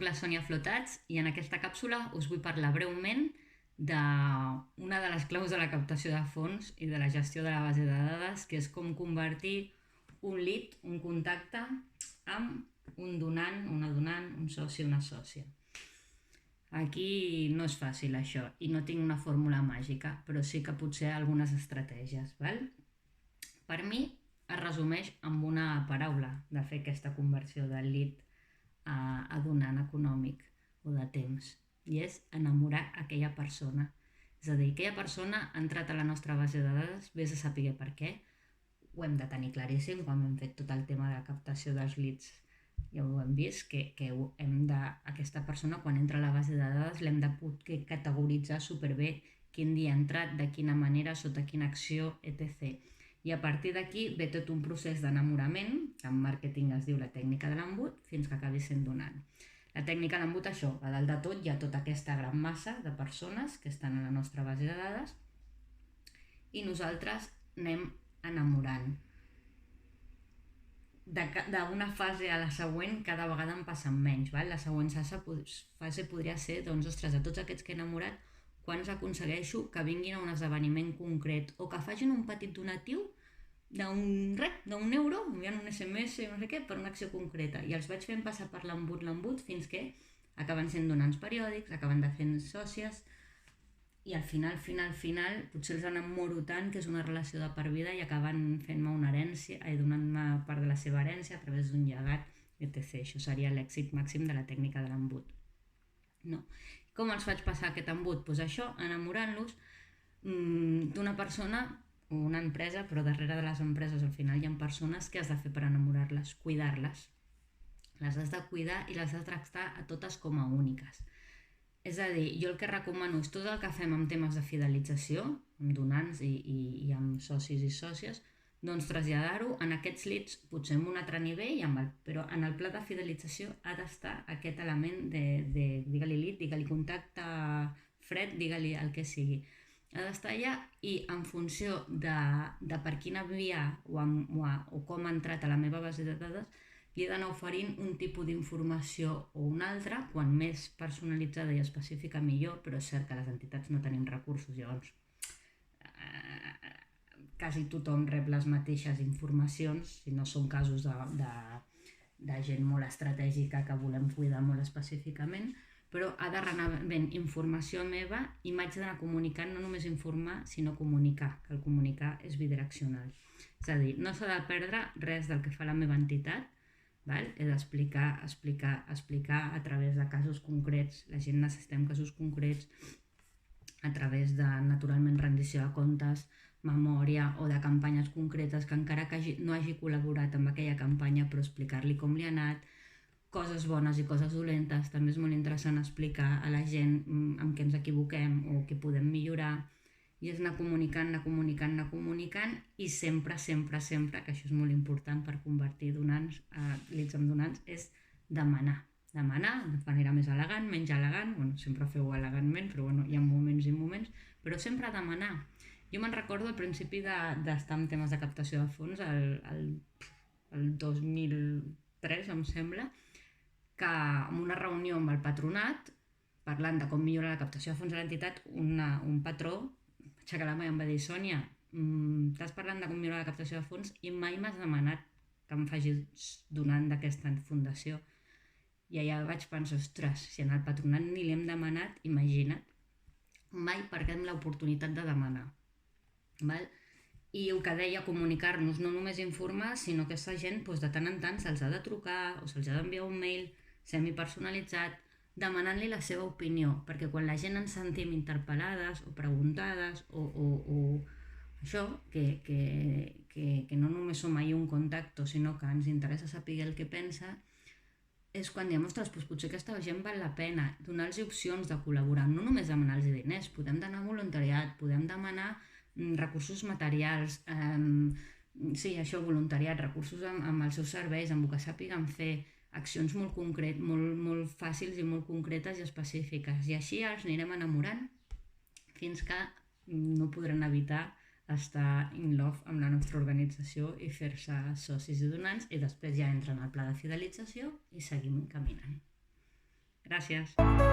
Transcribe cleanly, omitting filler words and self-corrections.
Soc la Sònia Flotats i en aquesta càpsula us vull parlar breument d'una de les claus de la captació de fons i de la gestió de la base de dades, que és com convertir un lead, un contacte, amb un donant, una donant, un soci, una sòcia. Aquí no és fàcil això i no tinc una fórmula màgica, però sí que potser algunes estratègies. Val? Per mi es resumeix amb una paraula de fer aquesta conversió del lead a donant econòmic o de temps, i és enamorar aquella persona. És a dir, aquella persona ha entrat a la nostra base de dades, vés a saber per què, ho hem de tenir claríssim quan hem fet tot el tema de la captació dels leads. Ja ho hem vist, que aquesta persona quan entra a la base de dades l'hem de poder categoritzar superbé quin dia ha entrat, de quina manera, sota quina acció, etc. I a partir d'aquí ve tot un procés d'enamorament, que en màrqueting es diu la tècnica de l'embut, fins que acabi sent donant. La tècnica de l'embut, això, a dalt de tot hi ha tota aquesta gran massa de persones que estan a la nostra base de dades i nosaltres anem enamorant. D'una fase a la següent cada vegada en passen menys. Val? La següent fase podria ser, doncs, ostres, de tots aquests que he enamorat, quants aconsegueixo que vinguin a un esdeveniment concret o que facin un petit donatiu d'un euro, enviant un SMS, no sé què, per una acció concreta. I els vaig fent passar per l'embut fins que acaben sent donants periòdics, acaben de fent sòcies i al final, potser els enamoro tant que és una relació de per vida i acaben fent-me una herència, donant-me part de la seva herència a través d'un llegat, etc. Això seria l'èxit màxim de la tècnica de l'embut. No. Com els faig passar aquest embut? Doncs això, enamorant-los d'una persona o una empresa, però darrere de les empreses al final hi ha persones que has de fer per enamorar-les, cuidar-les. Les has de cuidar i les has de tractar a totes com a úniques. És a dir, jo el que recomano és tot el que fem amb temes de fidelització, amb donants i amb socis i sòcies, doncs traslladar-ho en aquests leads, potser en un altre nivell, però en el pla de fidelització ha d'estar aquest element de digue-li lead, digue-li contacte fred, digue-li el que sigui. Ha d'estar allà i en funció de per quina via o com ha entrat a la meva base de dades, li he d'anar oferint un tipus d'informació o una altra, quan més personalitzada i específica millor, però és cert que les entitats no tenim recursos, llavors quasi tothom rep les mateixes informacions, si no són casos de gent molt estratègica que volem cuidar molt específicament, però ha d'anar ben informació meva i m'haig d'anar comunicant, no només informar, sinó comunicar, que el comunicar és bidireccional. És a dir, no s'ha de perdre res del que fa la meva entitat, val? He d'explicar a través de casos concrets, la gent necessitem casos concrets, a través de, naturalment, rendició de comptes, memòria o de campanyes concretes que encara que no hagi col·laborat amb aquella campanya, però explicar-li com li ha anat, coses bones i coses dolentes. També és molt interessant explicar a la gent amb què ens equivoquem o què podem millorar, i és anar comunicant i sempre, que això és molt important per convertir leads en donants, és demanar de manera més elegant, menys elegant, sempre feu elegantment, però hi ha moments i moments, però sempre demanar. Jo me'n recordo al principi d'estar en temes de captació de fons, el 2003, em sembla, que en una reunió amb el patronat, parlant de com millorar la captació de fons de l'entitat, un patró va aixecar la mà i em va dir: Sònia, estàs parlant de com millorar la captació de fons i mai m'has demanat que em facis donant d'aquesta fundació. I allà vaig pensar, ostres, si en el patronat ni li hem demanat, imagina't, mai perdem l'oportunitat de demanar. Val? I el que deia, comunicar-nos, no només informar, sinó que aquesta gent de tant en tant se'ls ha de trucar o se'ls ha d'enviar un mail semipersonalitzat demanant-li la seva opinió, perquè quan la gent ens sentim interpel·lades o preguntades o això, que no només som ahir un contacte, sinó que ens interessa saber el que pensa, és quan diem, ostres, potser aquesta gent val la pena, donar-los opcions de col·laborar, no només demanar-los diners, podem demanar voluntariat, podem demanar recursos materials, sí, això, voluntariat, recursos amb els seus serveis, amb el que sàpiguen fer, accions molt fàcils i molt concretes i específiques. I així els anirem enamorant fins que no podran evitar estar in love amb la nostra organització i fer-se socis i donants, i després ja entren al pla de fidelització i seguim caminant. Gràcies.